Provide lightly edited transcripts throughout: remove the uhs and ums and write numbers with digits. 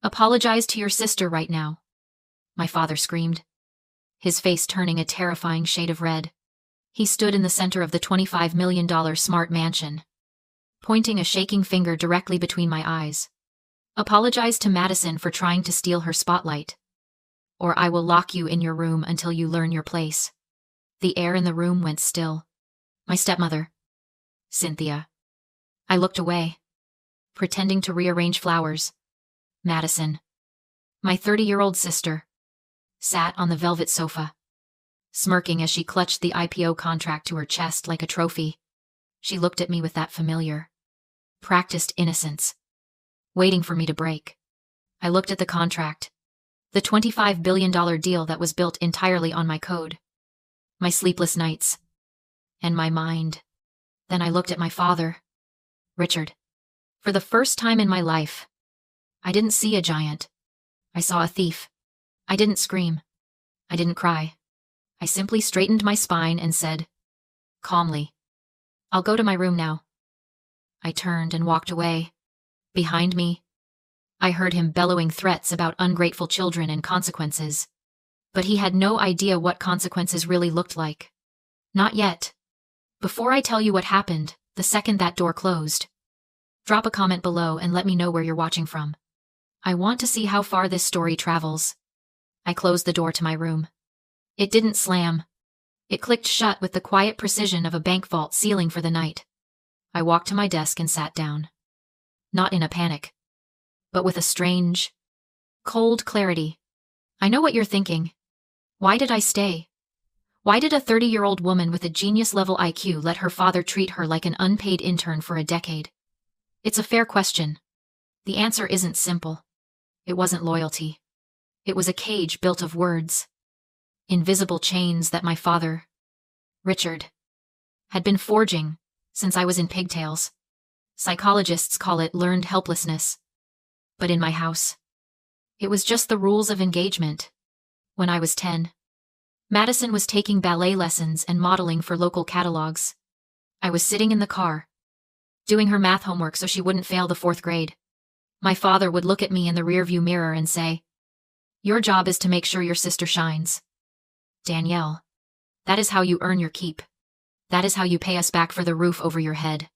Apologize to your sister right now, my father screamed, his face turning a terrifying shade of red. He stood in the center of the $25 million smart mansion, pointing a shaking finger directly between my eyes. Apologize to Madison for trying to steal her spotlight, or I will lock you in your room until you learn your place. The air in the room went still. My stepmother, Cynthia. I looked away, pretending to rearrange flowers. Madison, my 30-year-old sister, sat on the velvet sofa, smirking as she clutched the IPO contract to her chest like a trophy. She looked at me with that familiar, practiced innocence, waiting for me to break. I looked at the contract, the $25 billion deal that was built entirely on my code, my sleepless nights, and my mind. Then I looked at my father, Richard. For the first time in my life, I didn't see a giant. I saw a thief. I didn't scream. I didn't cry. I simply straightened my spine and said, calmly, I'll go to my room now. I turned and walked away. Behind me, I heard him bellowing threats about ungrateful children and consequences. But he had no idea what consequences really looked like. Not yet. Before I tell you what happened, the second that door closed, drop a comment below and let me know where you're watching from. I want to see how far this story travels. I closed the door to my room. It didn't slam. It clicked shut with the quiet precision of a bank vault sealing for the night. I walked to my desk and sat down. Not in a panic, but with a strange, cold clarity. I know what you're thinking. Why did I stay? Why did a 30-year-old woman with a genius-level IQ let her father treat her like an unpaid intern for a decade? It's a fair question. The answer isn't simple. It wasn't loyalty. It was a cage built of words. Invisible chains that my father, Richard, had been forging since I was in pigtails. Psychologists call it learned helplessness. But in my house, it was just the rules of engagement. When I was 10, Madison was taking ballet lessons and modeling for local catalogs. I was sitting in the car, doing her math homework so she wouldn't fail the 4th grade. My father would look at me in the rearview mirror and say, your job is to make sure your sister shines. Danielle, that is how you earn your keep. That is how you pay us back for the roof over your head.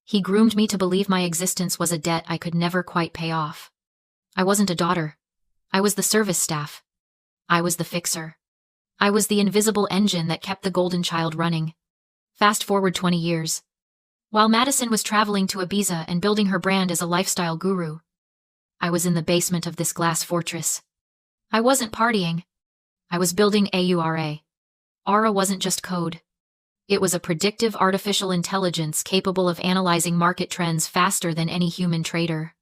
He groomed me to believe my existence was a debt I could never quite pay off. I wasn't a daughter. I was the service staff. I was the fixer. I was the invisible engine that kept the golden child running. Fast forward 20 years. While Madison was traveling to Ibiza and building her brand as a lifestyle guru, I was in the basement of this glass fortress. I wasn't partying. I was building AURA. Aura wasn't just code. It was a predictive artificial intelligence capable of analyzing market trends faster than any human trader.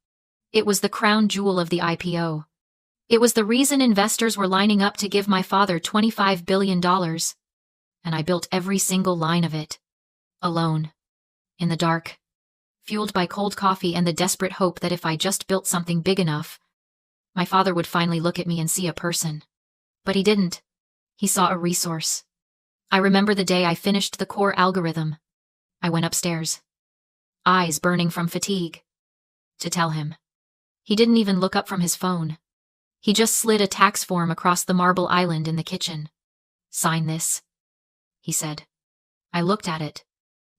It was the crown jewel of the IPO. It was the reason investors were lining up to give my father $25 billion. And I built every single line of it. Alone. In the dark. Fueled by cold coffee and the desperate hope that if I just built something big enough, my father would finally look at me and see a person. But he didn't. He saw a resource. I remember the day I finished the core algorithm. I went upstairs, eyes burning from fatigue, to tell him. He didn't even look up from his phone. He just slid a tax form across the marble island in the kitchen. Sign this, he said. I looked at it.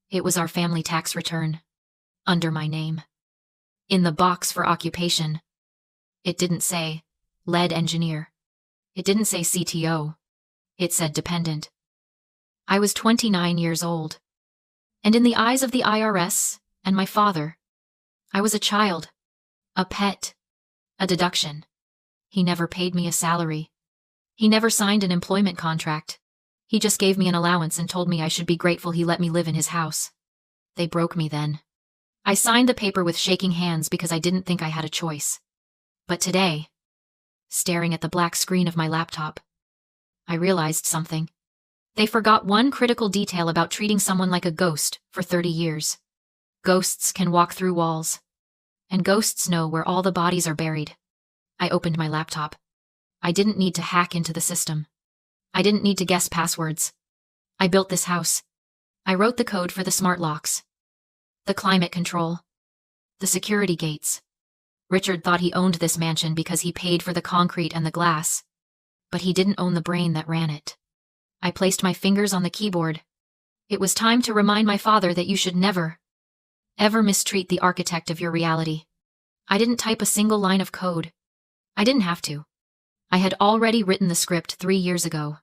It was our family tax return. Under my name. In the box for occupation. It didn't say lead engineer. It didn't say CTO. It said dependent. I was 29 years old. And in the eyes of the IRS and my father, I was a child, a pet, a deduction. He never paid me a salary. He never signed an employment contract. He just gave me an allowance and told me I should be grateful he let me live in his house. They broke me then. I signed the paper with shaking hands because I didn't think I had a choice. But today, staring at the black screen of my laptop, I realized something. They forgot one critical detail about treating someone like a ghost for 30 years. Ghosts can walk through walls. And ghosts know where all the bodies are buried. I opened my laptop. I didn't need to hack into the system. I didn't need to guess passwords. I built this house. I wrote the code for the smart locks, the climate control, the security gates. Richard thought he owned this mansion because he paid for the concrete and the glass. But he didn't own the brain that ran it. I placed my fingers on the keyboard. It was time to remind my father that you should never, ever mistreat the architect of your reality. I didn't type a single line of code. I didn't have to. I had already written the script 3 years ago.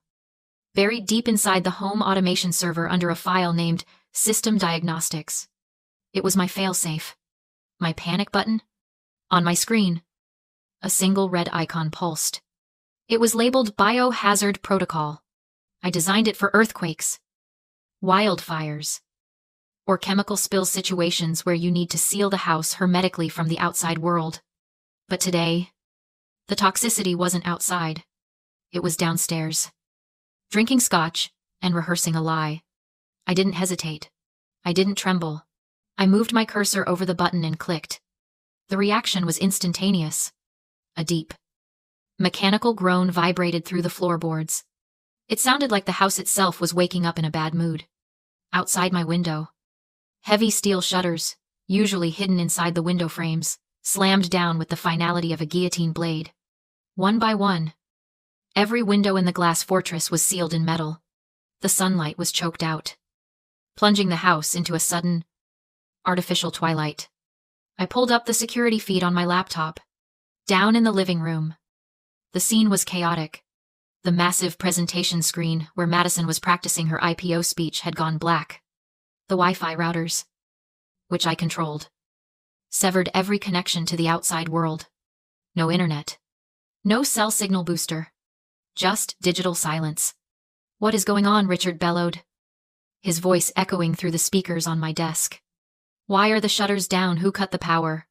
Buried deep inside the home automation server under a file named System Diagnostics. It was my failsafe. My panic button? On my screen, a single red icon pulsed. It was labeled Biohazard Protocol. I designed it for earthquakes, wildfires, or chemical spill situations where you need to seal the house hermetically from the outside world. But today, the toxicity wasn't outside. It was downstairs. Drinking scotch and rehearsing a lie. I didn't hesitate. I didn't tremble. I moved my cursor over the button and clicked. The reaction was instantaneous. A deep, mechanical groan vibrated through the floorboards. It sounded like the house itself was waking up in a bad mood. Outside my window, heavy steel shutters, usually hidden inside the window frames, slammed down with the finality of a guillotine blade. One by one, every window in the glass fortress was sealed in metal. The sunlight was choked out, plunging the house into a sudden, artificial twilight. I pulled up the security feed on my laptop. Down in the living room, the scene was chaotic. The massive presentation screen where Madison was practicing her IPO speech had gone black. The Wi-Fi routers, which I controlled, severed every connection to the outside world. No internet. No cell signal booster. Just digital silence. "What is going on?" Richard bellowed, his voice echoing through the speakers on my desk. "Why are the shutters down? Who cut the power?"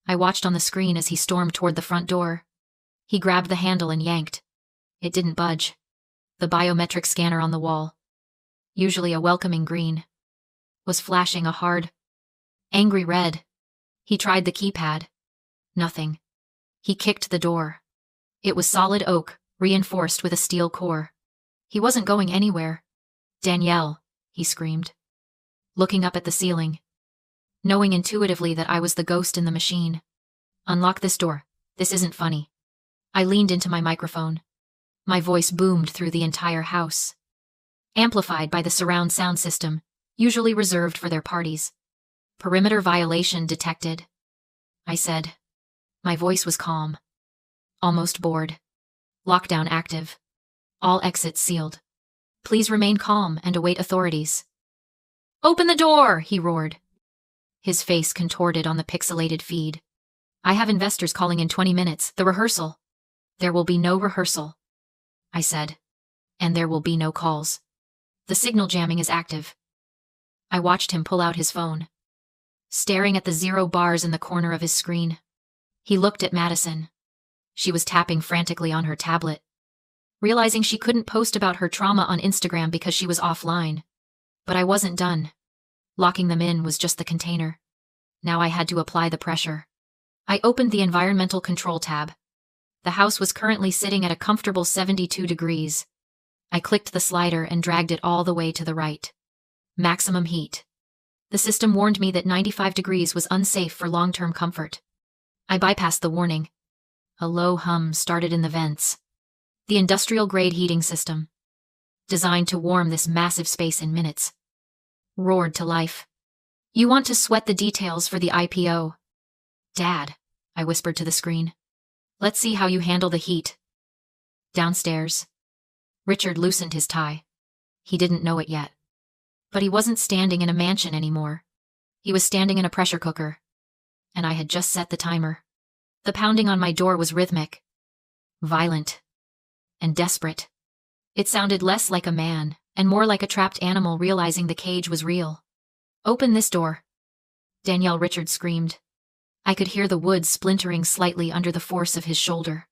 I watched on the screen as he stormed toward the front door. He grabbed the handle and yanked. It didn't budge. The biometric scanner on the wall, usually a welcoming green, was flashing a hard, angry red. He tried the keypad. Nothing. He kicked the door. It was solid oak, reinforced with a steel core. He wasn't going anywhere. "Danielle," he screamed, looking up at the ceiling, knowing intuitively that I was the ghost in the machine. "Unlock this door. This isn't funny." I leaned into my microphone. My voice boomed through the entire house, amplified by the surround sound system, usually reserved for their parties. "Perimeter violation detected," I said. My voice was calm, almost bored. "Lockdown active. All exits sealed. Please remain calm and await authorities." "Open the door!" he roared, his face contorted on the pixelated feed. "I have investors calling in 20 minutes. The rehearsal." "There will be no rehearsal," I said, "and there will be no calls. The signal jamming is active." I watched him pull out his phone, staring at the 0 bars in the corner of his screen. He looked at Madison. She was tapping frantically on her tablet, realizing she couldn't post about her trauma on Instagram because she was offline. But I wasn't done. Locking them in was just the container. Now I had to apply the pressure. I opened the environmental control tab. The house was currently sitting at a comfortable 72 degrees. I clicked the slider and dragged it all the way to the right. Maximum heat. The system warned me that 95 degrees was unsafe for long-term comfort. I bypassed the warning. A low hum started in the vents. The industrial-grade heating system, designed to warm this massive space in minutes, roared to life. "You want to sweat the details for the IPO. Dad," I whispered to the screen. "Let's see how you handle the heat." Downstairs, Richard loosened his tie. He didn't know it yet. But he wasn't standing in a mansion anymore. He was standing in a pressure cooker. And I had just set the timer. The pounding on my door was rhythmic, violent, and desperate. It sounded less like a man, and more like a trapped animal realizing the cage was real. "Open this door," Danielle, Richard screamed. I could hear the wood splintering slightly under the force of his shoulder.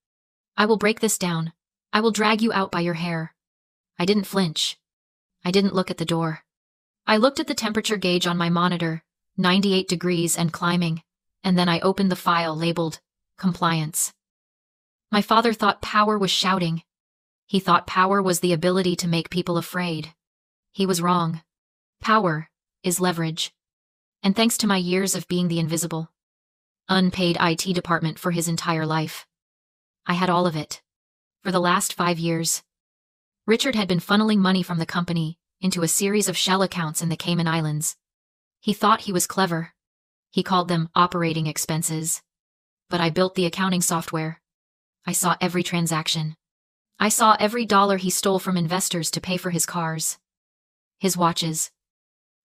"I will break this down. I will drag you out by your hair." I didn't flinch. I didn't look at the door. I looked at the temperature gauge on my monitor, 98 degrees and climbing, and then I opened the file labeled Compliance. My father thought power was shouting. He thought power was the ability to make people afraid. He was wrong. Power is leverage. And thanks to my years of being the invisible, unpaid IT department for his entire life. I had all of it. For the last 5 years, Richard had been funneling money from the company into a series of shell accounts in the Cayman Islands. He thought he was clever. He called them operating expenses. But I built the accounting software. I saw every transaction. I saw every dollar he stole from investors to pay for his cars, his watches,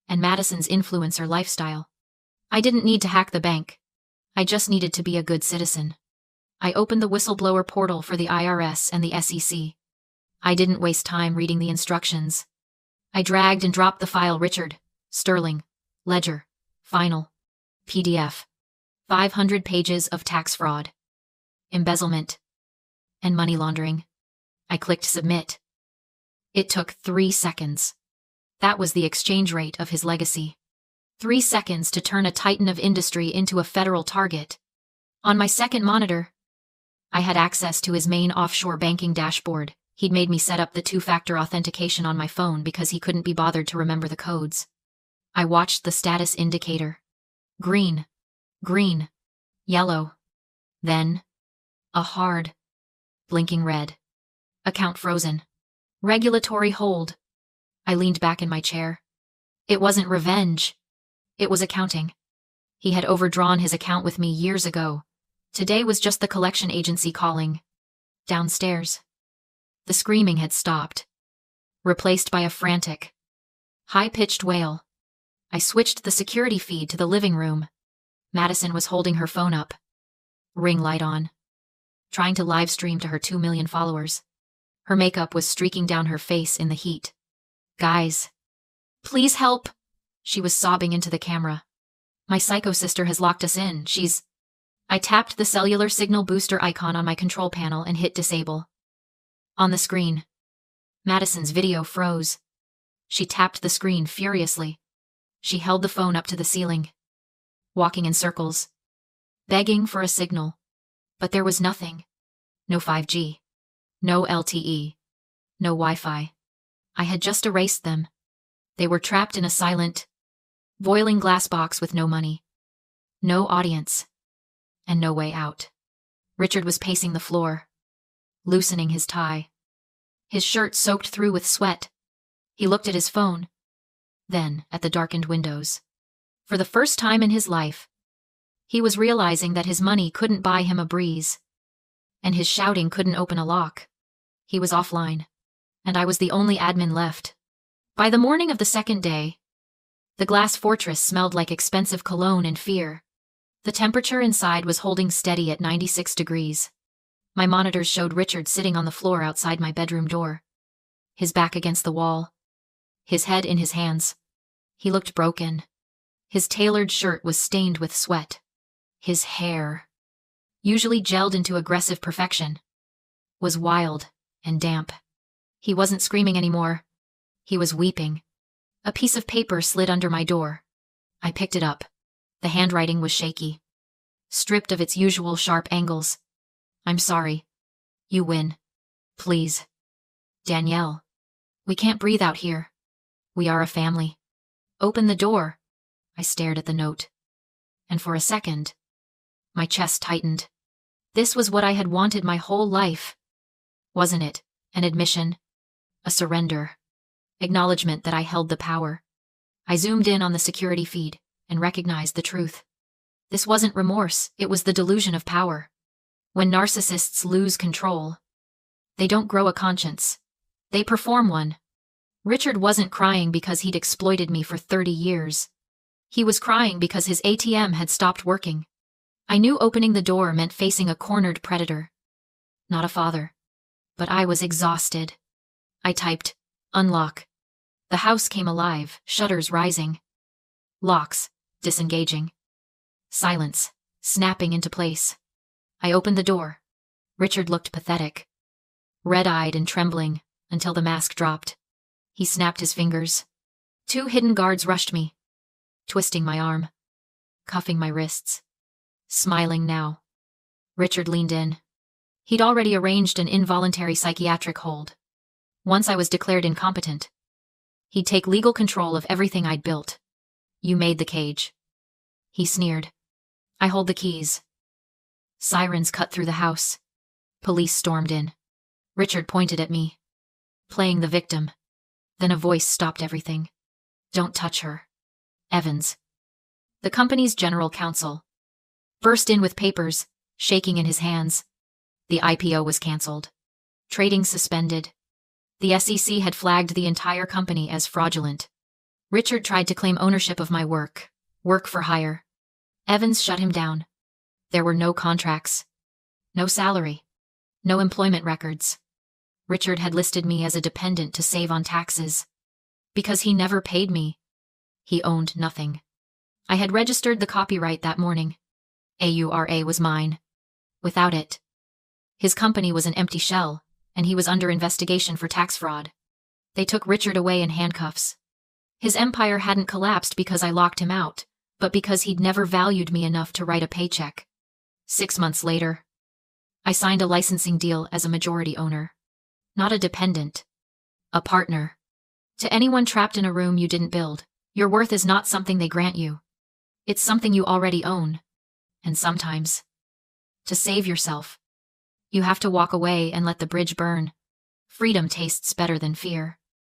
and Madison's influencer lifestyle. I didn't need to hack the bank. I just needed to be a good citizen. I opened the whistleblower portal for the IRS and the SEC. I didn't waste time reading the instructions. I dragged and dropped the file Richard, Sterling, Ledger, Final, PDF. 500 pages of tax fraud, embezzlement, and money laundering. I clicked submit. It took 3 seconds. That was the exchange rate of his legacy. 3 seconds to turn a titan of industry into a federal target. On my second monitor, I had access to his main offshore banking dashboard. He'd made me set up the 2-factor authentication on my phone because he couldn't be bothered to remember the codes. I watched the status indicator. Green, yellow, then a hard, blinking red. Account frozen. Regulatory hold. I leaned back in my chair. It wasn't revenge. It was accounting. He had overdrawn his account with me years ago. Today was just the collection agency calling. Downstairs. The screaming had stopped, replaced by a frantic, high-pitched wail. I switched the security feed to the living room. Madison was holding her phone up, ring light on, trying to live stream to her 2 million followers. Her makeup was streaking down her face in the heat. Guys, please help, she was sobbing into the camera. My psycho sister has locked us in. I tapped the cellular signal booster icon on my control panel and hit disable. On the screen, Madison's video froze. She tapped the screen furiously. She held the phone up to the ceiling, walking in circles, begging for a signal. But there was nothing. No 5G. No LTE. No Wi-Fi. I had just erased them. They were trapped in a silent, boiling glass box with no money, no audience, and no way out. Richard was pacing the floor, loosening his tie. His shirt soaked through with sweat. He looked at his phone, then at the darkened windows. For the first time in his life, he was realizing that his money couldn't buy him a breeze, and his shouting couldn't open a lock. He was offline, and I was the only admin left. By the morning of the second day, the glass fortress smelled like expensive cologne and fear. The temperature inside was holding steady at 96 degrees. My monitors showed Richard sitting on the floor outside my bedroom door, his back against the wall, his head in his hands. He looked broken. His tailored shirt was stained with sweat. His hair, usually gelled into aggressive perfection, was wild and damp. He wasn't screaming anymore. He was weeping. A piece of paper slid under my door. I picked it up. The handwriting was shaky, stripped of its usual sharp angles. I'm sorry. You win. Please. Danielle. We can't breathe out here. We are a family. Open the door. I stared at the note. And for a second, my chest tightened. This was what I had wanted my whole life. Wasn't it? An admission. A surrender. Acknowledgement that I held the power. I zoomed in on the security feed and recognized the truth. This wasn't remorse, it was the delusion of power. When narcissists lose control, they don't grow a conscience. They perform one. Richard wasn't crying because he'd exploited me for 30 years. He was crying because his ATM had stopped working. I knew opening the door meant facing a cornered predator. Not a father. But I was exhausted. I typed, unlock. The house came alive, shutters rising. Locks, disengaging. Silence, snapping into place. I opened the door. Richard looked pathetic. Red-eyed and trembling, until the mask dropped. He snapped his fingers. 2 hidden guards rushed me, twisting my arm, cuffing my wrists. Smiling now. Richard leaned in. He'd already arranged an involuntary psychiatric hold. Once I was declared incompetent, he'd take legal control of everything I'd built. You made the cage. He sneered. I hold the keys. Sirens cut through the house. Police stormed in. Richard pointed at me, playing the victim. Then a voice stopped everything. Don't touch her. Evans, the company's general counsel, burst in with papers, shaking in his hands. The IPO was cancelled. Trading suspended. The SEC had flagged the entire company as fraudulent. Richard tried to claim ownership of my work for hire. Evans shut him down. There were no contracts, no salary, no employment records. Richard had listed me as a dependent to save on taxes. Because he never paid me, he owned nothing. I had registered the copyright that morning. AURA was mine. Without it, his company was an empty shell, and he was under investigation for tax fraud. They took Richard away in handcuffs. His empire hadn't collapsed because I locked him out, but because he'd never valued me enough to write a paycheck. 6 months later, I signed a licensing deal as a majority owner. Not a dependent. A partner. To anyone trapped in a room you didn't build, your worth is not something they grant you. It's something you already own. And sometimes, to save yourself, you have to walk away and let the bridge burn. Freedom tastes better than fear.